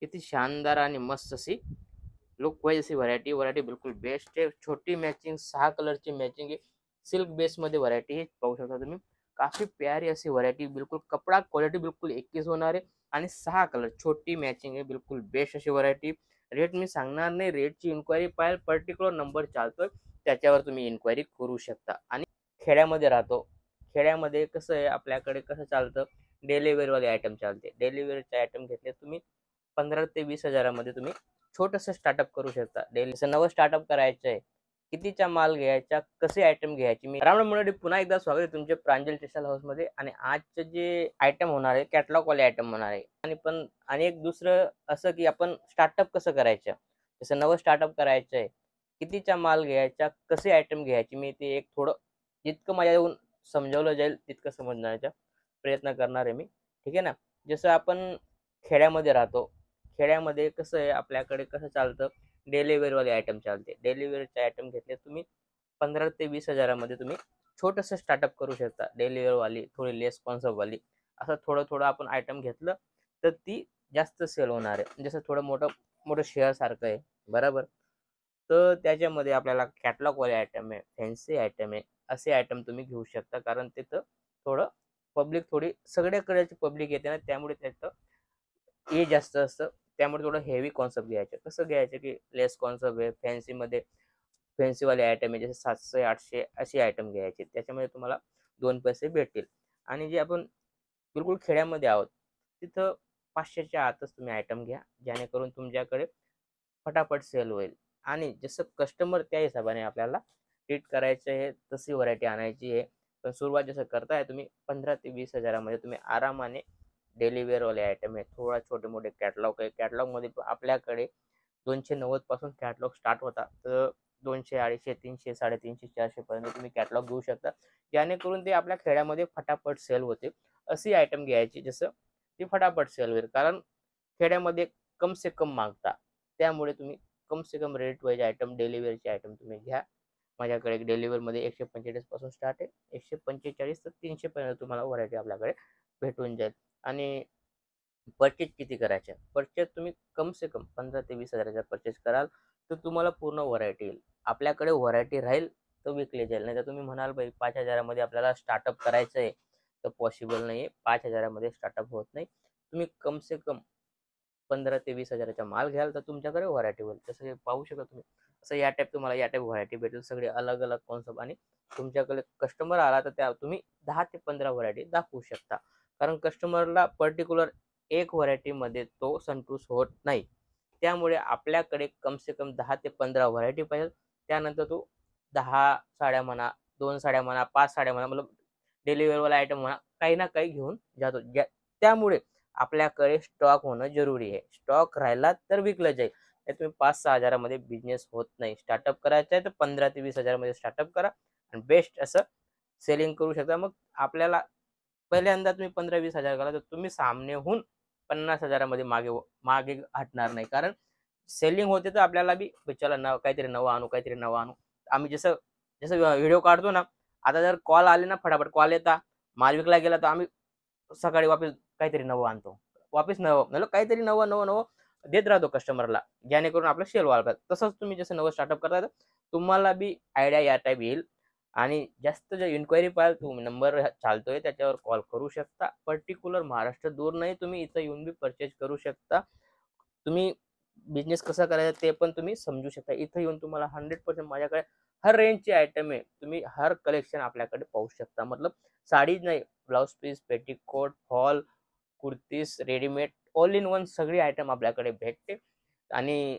किती शानदार आणि मस्त अशी लुक वाईज अशी व्हरायटी बिलकुल बेस्ट आहे. छोटी मॅचिंग 6 कलरची मॅचिंग आहे. सिल्क बेसमध्ये व्हरायटी आहे. पाहू शकता तुम्ही. काफी प्यारी अशी व्हरायटी बिलकुल कपडा क्वालिटी बिलकुल 21 होणार आहे आणि 6 कलर छोटी मॅचिंग आहे. बिलकुल बेस्ट अशी व्हरायटी. रेट मी सांगणार नाही. रेटची इन्क्वायरी पाहिजे पर्टिक्युलर नंबर चालतोय त्याच्यावर तुम्ही इन्क्वायरी करू शकता. आणि खेड्यामध्ये राहतो. खेड्यामध्ये कसं आहे आपल्याकडे कसं चालतं डेली वेअरवाले आयटम चालते. डेली वेअरचे आयटम घेतले तुम्ही 15 ते 20 हजारामध्ये तुम्ही छोटंसं स्टार्टअप करू शकता. डेलीचं नवं स्टार्टअप करायचं आहे. कितीचा माल घ्यायचा, कसे आयटम घ्यायचे. मी राम मंडळी पुन्हा एकदा स्वागत आहे तुमचे प्रांजल टेक्सटाईल हाऊसमध्ये. आणि आजचं जे आयटम होणार आहे कॅटलॉगवाले आयटम होणार आहे. आणि एक दुसरं असं की आपण स्टार्टअप कसं करायचं, जसं नवं स्टार्टअप करायचं आहे, कितीचा माल घ्यायचा, कसे आयटम घ्यायचे. मी ते एक थोडं जितकं माझ्या येऊन समजावलं जाईल तितकं समजण्याचा प्रयत्न करणार आहे मी. ठीक आहे ना. जसं आपण खेड्यामध्ये राहतो. खेड्यामध्ये कसं आहे आपल्याकडे कसं चालतं डेली वेअरवाले आयटम चालते. डेली वेअरचे आयटम घेतले तुम्ही 15 ते 20 हजारामध्ये तुम्ही छोटंसं स्टार्टअप करू शकता. डेली वेअरवाली थोडी लेस कॉन्सेप्टवाली असं थोडं थोडं आपण आयटम घेतलं तर ती जास्त सेल होणार आहे. जसं थोडं मोठं मोठं शेअर सारखं आहे बरोबर. तर त्याच्यामध्ये आपल्याला कॅटलॉगवाले आयटम आहे, फॅन्सी आयटम आहे, असे आयटम तुम्ही घेऊ शकता. कारण तिथं थोडं पब्लिक थोडी सगळ्याकडची पब्लिक येते ना, त्यामुळे त्याचं हे जास्त असतं. त्यामुळे थोडं हेवी कॉन्सेप्ट घ्यायचं. कसं घ्यायचं की लेस कॉन्सेप्ट आहे, फॅन्सीमध्ये फॅन्सीवाले आयटम आहे, जसे 700-800 असे आयटम घ्यायचे. त्याच्यामध्ये तुम्हाला 2 पैसे भेटतील. आणि जे आपण बिलकुल खेड्यामध्ये आहोत, तिथं 500च्या आतच तुम्ही आयटम घ्या, जेणेकरून तुमच्याकडे फटाफट सेल होईल. आणि जसं कस्टमर त्या हिशोबाने आपल्याला ट्रीट करायचं आहे, तशी व्हरायटी आणायची आहे. पण सुरुवात जसं करताय तुम्ही 15 ते 20 हजारामध्ये तुम्ही आरामाने डेली वेअरवाले आयटम आहे. थोडा छोटे-मोठे कॅटलॉग आहे. कॅटलॉगमध्ये आपल्याकडे 290 पासून कॅटलॉग स्टार्ट होता. तर 200, 250, 300, 350, 400 पर्यंत तुम्ही कॅटलॉग घेऊ शकता. जेणेकरून ते आपल्या खेड्यामध्ये फटाफट सेल होते. अशी आयटम घ्यायची जसं ती फटाफट सेल होईल. कारण खेड्यामध्ये कम से कम मागता. त्यामुळे तुम्ही कम से कम रेट वाईज आयटम डेली वेअरचे आयटम तुम्ही घ्या. माझ्याकडे डेली वेअरमध्ये 145 पासून स्टार्ट आहे. 145 तर 300 पर्यंत तुम्हाला व्हरायटी आपल्याकडे भेटून जाईल. आणि परचेज किती करायचे? परचेज तुम्ही कम से कम 15 ते 20 हजाराचा परचेज कराल, तर तुम्हाला पूर्ण व्हरायटी येईल. आपल्याकडे व्हरायटी राहील तर विकली जाईल. नाहीतर तुम्ही म्हणाल भाई 5,000मध्ये आपल्याला स्टार्टअप करायचं आहे, तर पॉसिबल नाही आहे. 5,000मध्ये स्टार्टअप होत नाही. तुम्ही कम से कम 15 ते 20 हजाराचा माल घ्याल तर तुमच्याकडे व्हरायटी होईल. जसं हे पाहू शकता तुम्ही. असं या टाईप तुम्हाला या टाईप व्हरायटी भेटेल. सगळे अलग-अलग कॉन्सेप्ट. आणि तुमच्याकडे कस्टमर आला तर त्या तुम्ही 10 ते 15 व्हरायटी दाखवू शकता. कारण कस्टमरला पर्टिक्युलर एक व्हरायटीमध्ये तो संतुष्ट होत नाही. त्यामुळे आपल्याकडे कम से कम 10 ते 15 व्हरायटी पाहिजे. त्यानंतर तो 10 साड्या म्हणा, 2 साड्या म्हणा, 5 साड्या म्हणा, मतलब डेली वेअरवाला आयटम म्हणा, काही ना काही घेऊन जातो. त्यामुळे आपल्याकडे स्टॉक होणं जरुरी आहे. स्टॉक राहिला तर विकलं जाईल. नाही तुम्ही 5-6 हजारामध्ये बिझनेस होत नाही. स्टार्टअप करायचं आहे तर 15 ते 20 हजारामध्ये स्टार्टअप करा आणि बेस्ट असं सेलिंग करू शकता. मग आपल्याला पहिल्यांदा तुम्ही 15-20 हजार घाला तर तुम्ही सामनेहून 50 हजारामध्ये मागे मागे हटणार नाही. कारण सेलिंग होते तर आपल्याला बी चला काहीतरी नवं आणू, काहीतरी नवं आणू. आम्ही जसं जसं व्हिडिओ काढतो ना, आता जर कॉल आले ना फटाफट कॉल येता, माल विकला गेला तर आम्ही सकाळी वापस काहीतरी नवं आणतो. वापस नवं मतलब काहीतरी नवं, नवं, नवं देत राहतो कस्टमरला. जेणेकरून आपलं सेल व्हायला पाहिजे. तसंच तुम्ही जसं नवं स्टार्टअप करता तर तुम्हाला बी आयडिया या टाईप येईल. आणि जास्त जर इन्क्वायरी पाहिजे तुम्ही नंबर चालतोय त्याच्यावर कॉल करू शकता. पर्टिक्युलर महाराष्ट्र दूर नाही, तुम्ही इथं येऊन बी परचेज करू शकता. तुम्ही बिझनेस कसा करायचा ते पण तुम्ही समजू शकता. इथं येऊन तुम्हाला 100% माझ्याकडे हर रेंजची आयटम आहे. तुम्ही हर कलेक्शन आपल्याकडे पाहू शकता. मतलब साडीच नाही, blouse piece, petticoat, fall, kurtis, readymade all in one सगळी आयटम आपल्याकडे भेटते. आणि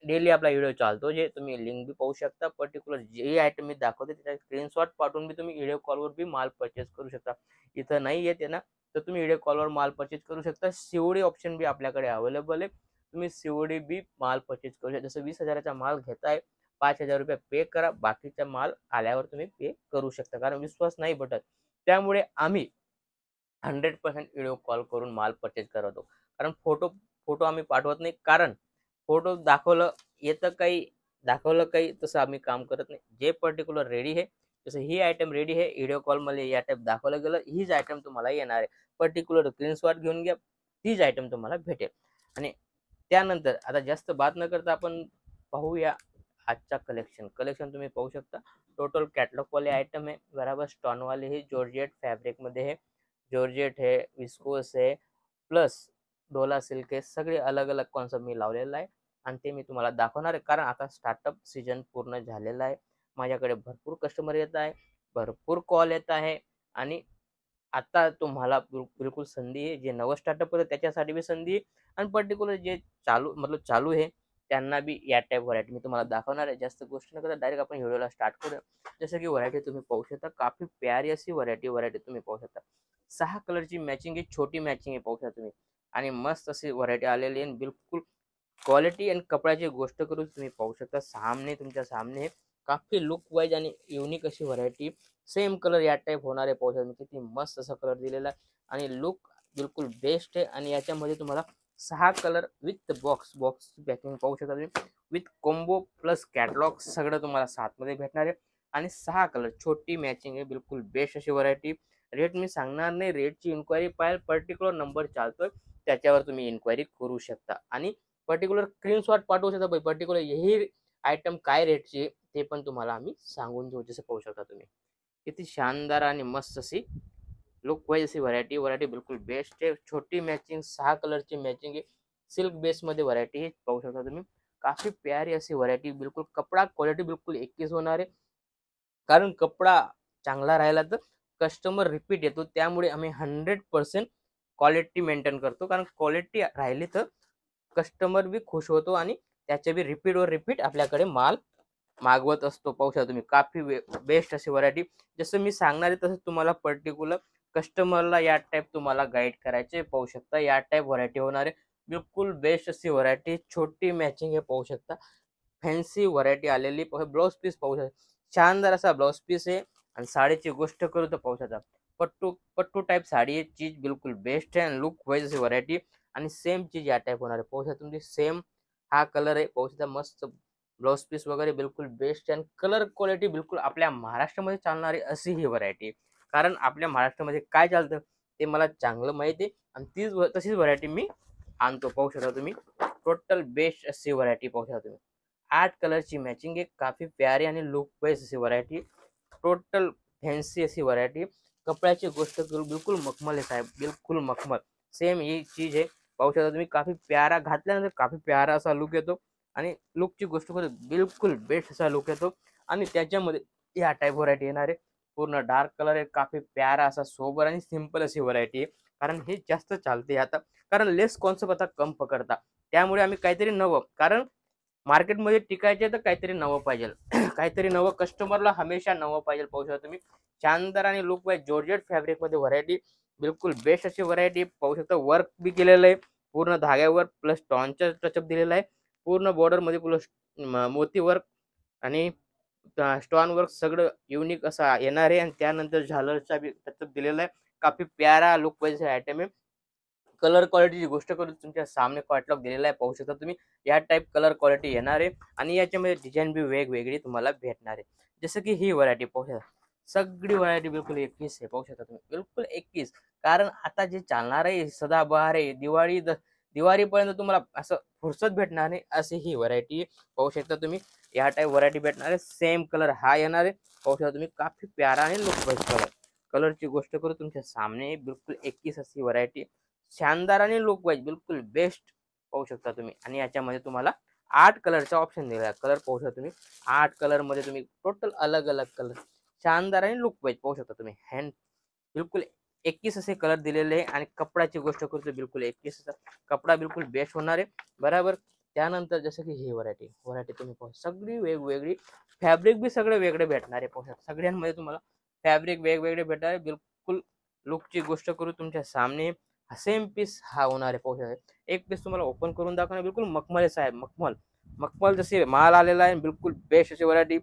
डेली आपला व्हिडिओ चालतो, जे तुम्ही लिंक बी पाहू शकता. पर्टिक्युलर जे आयटम मी दाखवते त्याचा स्क्रीनशॉट पाठवून बी तुम्ही व्हिडिओ कॉलवर बी माल परचेस करू शकता. इथं नाही येते ना, तर तुम्ही व्हिडिओ कॉलवर माल परचेस करू शकता. सीओडी ऑप्शन बी आपल्याकडे अवेलेबल आहे. तुम्ही सीओडी बी माल परचेस करू शकता. जसं 20 हजाराचा माल घेताय, 5,000 रुपये पे करा. बाकीचा माल आल्यावर तुम्ही पे करू शकता. कारण विश्वास नाही पटत. त्यामुळे आम्ही 100% व्हिडिओ कॉल करून माल परचेस करवतो. कारण फोटो फोटो आम्ही पाठवत नाही. कारण फोटो दाखवलं काही तसं आम्ही काम करत नाही. जे पर्टिक्युलर रेडी आहे, जसं ही आयटम रेडी आहे, व्हिडिओ कॉलमध्ये या टाईप दाखवलं गेलं, हीच आयटम तुम्हाला येणार आहे. पर्टिक्युलर स्क्रीनशॉट घेऊन घ्या, तीच आयटम तुम्हाला भेटेल. आणि त्यानंतर आता जास्त बात न करता आपण पाहूया आजचा कलेक्शन तुम्ही पाहू शकता. टोटल कॅटलॉग वाले आइटम है बराबर, स्टोन वाले है, जॉर्जेट फैब्रिक मध्ये है, जॉर्जेट है, विस्कोस है, प्लस डोला सिल्क आहे. सगळे अलग अलग कॉन्सेप्ट मी लावलेला आहे आणि ते मी तुम्हाला दाखवणार आहे, कारण आता स्टार्टअप सीजन पूर्ण झालेला आहे. माझ्याकडे भरपूर कस्टमर येत आहे, भरपूर कॉल येत आहे आणि आता तुम्हाला बिलकुल संधी आहे. जे नवं स्टार्टअप होतं त्याच्यासाठी बी संधी आहे आणि पर्टिक्युलर जे चालू आहे त्यांना बी या टाईप व्हरायटी मी तुम्हाला दाखवणार आहे. जास्त गोष्ट न करता डायरेक्ट आपण व्हिडिओला स्टार्ट करूया. जसं की व्हरायटी तुम्ही पाहू शकता, काफी प्यारी अशी व्हरायटी तुम्ही पाहू शकता. 6 कलरची मॅचिंग आहे, छोटी मॅचिंग आहे पाहू शकता तुम्ही आणि मस्त अशी व्हरायटी आलेली आहे. बिलकुल क्वालिटी आणि कपड्याची गोष्ट करून तुम्ही पाहू शकता. तुमच्या सामने काफी लुक वाईज आणि युनिक अशी व्हरायटी. सेम कलर या टाईप होणार आहे पाहू शकता. किती मस्त असा कलर दिलेला आहे आणि लुक बिलकुल बेस्ट आहे. आणि याच्यामध्ये तुम्हाला 6 कलर विथ बॉक्स पॅकिंग पाहू शकता तुम्ही, विथ कॉम्बो प्लस कॅटलॉग सगळं तुम्हाला 7 मध्ये भेटणार आहे. आणि 6 कलर छोटी मॅचिंग आहे, बिलकुल बेस्ट अशी व्हरायटी. रेट मी सांगणार नाही, रेटची इन्क्वायरी पाहिजे पर्टिक्युलर नंबर चालतोय त्याच्यावर तुम्ही इन्क्वायरी करू शकता आणि पर्टिक्युलर स्क्रीनशॉट पाठवू शकता. पर्टिक्युलर ही आयटम काय रेटची ते पण तुम्हाला आम्ही सांगून देऊ. जसं पाहू शकता तुम्ही किती शानदार आणि मस्त अशी लुक वाईज अशी व्हरायटी बिलकुल बेस्ट आहे. छोटी मॅचिंग 6 कलरची मॅचिंग आहे, सिल्क बेस मध्ये व्हरायटी आहे पाहू शकता तुम्ही. काफी प्यारी अशी व्हरायटी, बिलकुल कपडा क्वालिटी बिलकुल एकच होणार आहे. कारण कपडा चांगला राहिला तर कस्टमर रिपीट येतो, त्यामुळे आम्ही 100% क्वालिटी मेंटेन करतो. कारण क्वालिटी राहिली तर कस्टमर बी खुश होतो आणि त्याचे बी रिपीट आपल्याकडे माल मागवत असतो पाहू शकता तुम्ही. काफी बेस्ट अशी व्हरायटी. जसं मी सांगणार आहे तसं तुम्हाला पर्टिक्युलर कस्टमरला या टाईप तुम्हाला गाईड करायचे पाहू शकता. या टाईप व्हरायटी होणार आहे, बिलकुल बेस्ट अशी व्हरायटी. छोटी मॅचिंग हे पाहू शकता, फॅन्सी व्हरायटी आलेली. ब्लाउज पीस पाहू शकता, शानदार असा ब्लाउज पीस आहे. आणि साडीची गोष्ट करू तर पाहू शकता, पट्टू टाईप साडी आहे. चीज बिलकुल बेस्ट आहे आणि लुक वाईज अशी व्हरायटी. आणि सेम चीज या टाईप होणार आहे पाहू शकता तुमची. सेम हा कलर आहे पाहू शकता, मस्त ब्लाउज पीस वगैरे बिलकुल बेस्ट आहे. आणि कलर क्वालिटी बिलकुल आपल्या महाराष्ट्रामध्ये चालणारी अशी ही व्हरायटी. कारण आपल्या महाराष्ट्रामध्ये काय चालतं ते मला चांगलं माहिती आहे आणि तशीच व्हरायटी मी आणतो पाहू शकता तुम्ही. टोटल बेस्ट अशी व्हरायटी पाहू शकता तुम्ही. 8 कलरची मॅचिंग आहे, काफी प्यारी आणि लुक वाईज अशी व्हरायटी. टोटल फॅन्सी अशी व्हरायटी. कपड्याची गोष्ट करू बिलकुल मखमल आहे साहेब, बिलकुल मखमल. सेम ही चीज आहे पाहू शकता तुम्ही. काफी प्यारा घातल्यानंतर काफी प्यारा असा लुक येतो आणि लुकची गोष्ट करू बिलकुल बेस्ट असा लुक येतो. आणि त्याच्यामध्ये या टाईप व्हरायटी येणार आहे, पूर्ण डार्क कलर आहे. काफी प्यारा असा सोबर आणि सिंपल अशी व्हरायटी आहे. कारण हे जास्त चालते आता, कारण लेस कॉन्सेप्ट आता कम पकडता, त्यामुळे आम्ही काहीतरी नवं, कारण मार्केटमध्ये टिकायचे तर काहीतरी नवं पाहिजे. काहीतरी नवं, कस्टमरला हमेशा नवं पाहिजे पाहू शकता तुम्ही. शानदार आणि लुक वाईज जॉर्जेट फॅब्रिक मध्ये व्हरायटी, बिलकुल बेस्ट अशी व्हरायटी पाहू शकता. वर्क बी केलेलं आहे पूर्ण धाग्यावर, प्लस स्टॉनचा टचअप दिलेला आहे. पूर्ण बॉर्डर मध्ये प्लस मोती वर्क आणि स्टोन वर्क सगळं युनिक असा येणार आहे. आणि त्यानंतर झालरचा बी टचअप दिलेला आहे. काफी प्यारा लुक वाईज आयटम आहे. कलर क्वालिटीची गोष्ट करू तुमच्या सामने कॅटलॉग दिलेला आहे पाहू शकता तुम्ही. या टाईप कलर क्वालिटी येणार आहे आणि याच्यामध्ये डिझाईन बी वेगवेगळी तुम्हाला भेटणार आहे. जसं की ही व्हरायटी पाहू शकता, सगळी व्हरायटी बिलकुल 21 आहे पाहू शकता तुम्ही, बिलकुल 21. कारण आता जे चालणार आहे सदाबहार आहे, दिवाळीपर्यंत तुम्हाला असं फुरसत भेटणार नाही अशी ही व्हरायटी पाहू शकता तुम्ही. या टाईप व्हरायटी भेटणार आहे. सेम कलर हा येणार आहे पाहू शकता तुम्ही. काफी प्यारा आणि लुक वाईज कलरची गोष्ट करू तुमच्या सामने, बिलकुल 21 अशी व्हरायटी. शानदार आणि लुक वाईज बिलकुल बेस्ट पाहू शकता तुम्ही. आणि याच्यामध्ये तुम्हाला 8 कलरचा ऑप्शन दिलेला आहे. कलर पाहू शकता तुम्ही, 8 कलर मध्ये तुम्ही टोटल अलग अलग कलर, शानदार आणि लुक वाईज पाहू शकता तुम्ही. हँड बिलकुल 21 असे कलर दिलेले आहे. आणि कपड्याची गोष्ट करतो बिलकुल 21 कपडा बिलकुल बेस्ट होणार आहे बरोबर. त्यानंतर जसं की ही व्हरायटी तुम्ही पाहू, सगळी वेगवेगळी. फॅब्रिक बी सगळे वेगळे भेटणार आहे पाहू शकता. सगळ्यांमध्ये तुम्हाला फॅब्रिक वेगवेगळे भेटणार आहे. बिलकुल लुकची गोष्ट करू तुमच्या सामने, सेम पीस हा होणार आहे पाहू शकता. एक पीस तुम्हाला ओपन करून दाखवणार, बिलकुल मखमल आहे साहेब, मखमल जसे माल आलेला आहे. बिलकुल बेस्ट अशी व्हरायटी.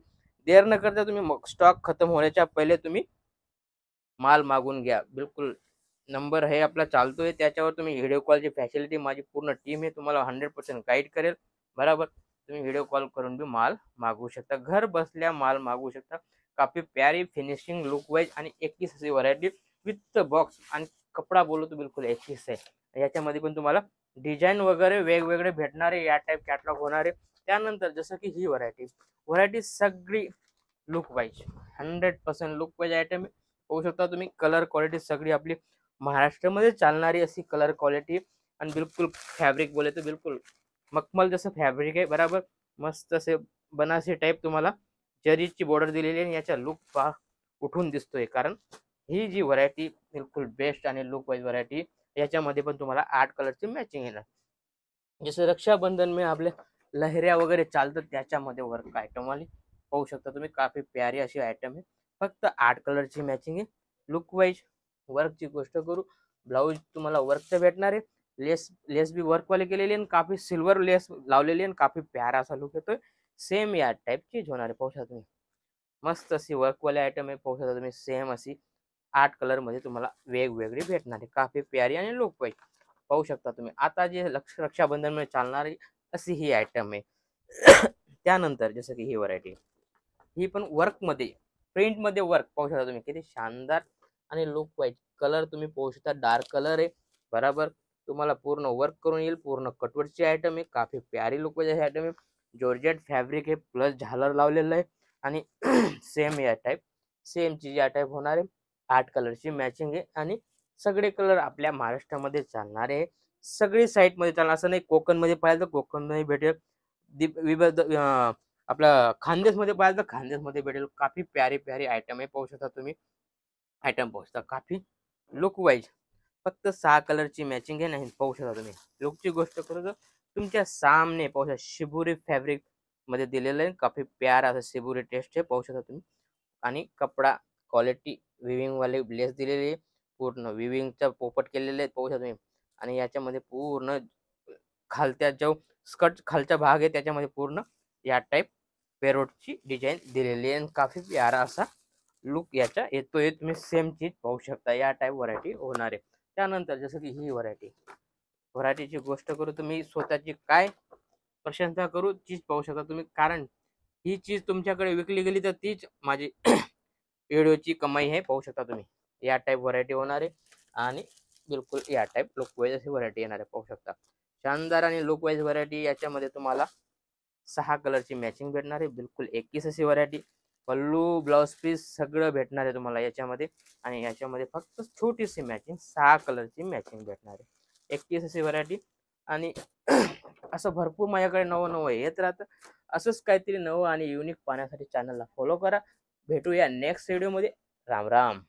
देर न करता तुम्ही स्टॉक खतम होण्याच्या पहिले तुम्ही माल मागून घ्या. बिलकुल नंबर हे आपला चालतोय त्याच्यावर तुम्ही व्हिडिओ कॉलची फॅसिलिटी, माझी पूर्ण टीम आहे तुम्हाला 100% गाईड करेल बरोबर. तुम्ही व्हिडिओ कॉल करून बी माल मागवू शकता, घर बसल्या माल मागवू शकता. काफी प्यारी फिनिशिंग लुक वाईज आणि 21 अशी व्हरायटी विथ बॉक्स. आणि कपडा बोलू तो बिलकुल 21 आहे. याच्यामध्ये पण तुम्हाला डिझाईन वगैरे वेगवेगळे भेटणारे या टाईप कॅटलॉग होणारे. त्यानंतर जसं की ही व्हरायटी सगळी look wise 100% look wise item होऊ शकता तुम्ही. कलर क्वालिटी सगळी आपली महाराष्ट्रामध्ये चालणारी अशी कलर क्वालिटी आणि बिलकुल फॅब्रिक बोले तर बिलकुल मखमल जसं फॅब्रिक आहे बराबर. मस्त असे बनारसी टाईप तुम्हाला जरीची बॉर्डर दिलेली आहे. याचा लुक पहा उठून दिसतोय, कारण ही जी व्हरायटी बिलकुल बेस्ट आणि लुक वाईज व्हरायटी. याच्यामध्ये पण तुम्हाला 8 कलरची मॅचिंग येणार. जसं रक्षाबंधन में आपल्या लहऱ्या वगैरे चालतात त्याच्यामध्ये वर्क आयटम वाली पाहू शकता तुम्ही. काफी प्यारी अशी आयटम आहे. फक्त 8 कलरची मॅचिंग आहे. लुक वाईज वर्कची गोष्ट करू, ब्लाऊज तुम्हाला वर्कचं भेटणार आहे. लेस लेस बी वर्कवाले केलेली आणि काफी सिल्वर लेस लावलेली आणि काफी प्यारा असा लुक येतोय. सेम या टाईपची होणार आहे. पाहू शकता तुम्ही मस्त अशी वर्कवाले आयटम आहे. पाहू शकता तुम्ही सेम अशी 8 कलरमध्ये तुम्हाला वेगवेगळी भेटणार आहे. काफी प्यारी आणि लुक वाईज पाहू शकता तुम्ही. आता जे रक्षाबंधन मध्ये चालणारी अशी ही आयटम आहे. त्यानंतर जसं की ही व्हरायटी, ही पण वर्कमध्ये प्रिंटमध्ये वर्क पाहू शकता तुम्ही. किती शानदार आणि लुक वाईज कलर तुम्ही पाहू शकता. डार्क कलर आहे बराबर. तुम्हाला पूर्ण वर्क करून येईल. पूर्ण कटवर्कची आयटम आहे. काफी प्यारी लुक वाईज आयटम आहे. जॉर्जेट फॅब्रिक आहे, प्लस झालर लावलेलं आहे आणि सेम या टाईप सेम चीज या टाईप होणार आहे. 8 कलरची मॅचिंग आहे आणि सगळे कलर आपल्या महाराष्ट्रामध्ये चालणार आहे. सगळी साईटमध्ये चालणार. असं नाही कोकणमध्ये पाहिलं तर कोकणमध्ये भेटेल, विविध आपलं खानदेशमध्ये पाहिलं तर खानदेशमध्ये भेटेल. काफी प्यारी प्यारी आयटम आहे. पाहू शकता तुम्ही आयटम पाहू शकता. काफी लुक वाईज फक्त 6 कलरची मॅचिंग आहे. नाही पाहू शकता तुम्ही. लुकची गोष्ट करू तर तुमच्या सामने पाहू शकता शिबुरी फॅब्रिक मध्ये दिलेलं आहे. काफी प्यारा असं शिबुरी टेस्ट आहे. पाहू शकता तुम्ही. आणि कपडा क्वालिटी विविंग वाले लेस दिलेली आहे. पूर्ण विविंगचा पोपट केलेले आहेत पाहू शकता तुम्ही. आणि याच्यामध्ये पूर्ण खालच्या जो स्कर्ट खालचा भाग आहे त्याच्यामध्ये पूर्ण या टाईप पेरोटची डिझाईन दिलेली आहे. काफी प्यारा असा लुक याचा येतोय. तुम्ही सेम चीज पाहू शकता. या टाईप व्हरायटी होणार आहे. त्यानंतर जसं की ही व्हरायटीची गोष्ट करू तुम्ही स्वतःची काय प्रशंसा करू चीज पाहू शकता तुम्ही. कारण ही चीज तुमच्याकडे विकली गेली तर तीच माझी व्हिडिओची कमाई आहे. पाहू शकता तुम्ही. या टाईप व्हरायटी होणार आहे आणि बिलकुल या टाईप लुक वाईज अशी व्हरायटी येणार आहे. पाहू शकता शानदार आणि लुक वाईज व्हरायटी. याच्यामध्ये तुम्हाला 6 कलरची मॅचिंग भेटणार आहे. बिलकुल 21 अशी व्हरायटी. पल्लू ब्लाउज पीस सगळं भेटणार आहे तुम्हाला याच्यामध्ये. आणि याच्यामध्ये फक्त छोटीशी मॅचिंग 6 कलरची मॅचिंग भेटणार आहे. 21 अशी व्हरायटी. आणि असं भरपूर माझ्याकडे नवं नवं येत राहतं. असंच काहीतरी नवं आणि युनिक पाहण्यासाठी चॅनलला फॉलो करा. भेटूया नेक्स्ट व्हिडिओमध्ये. राम राम.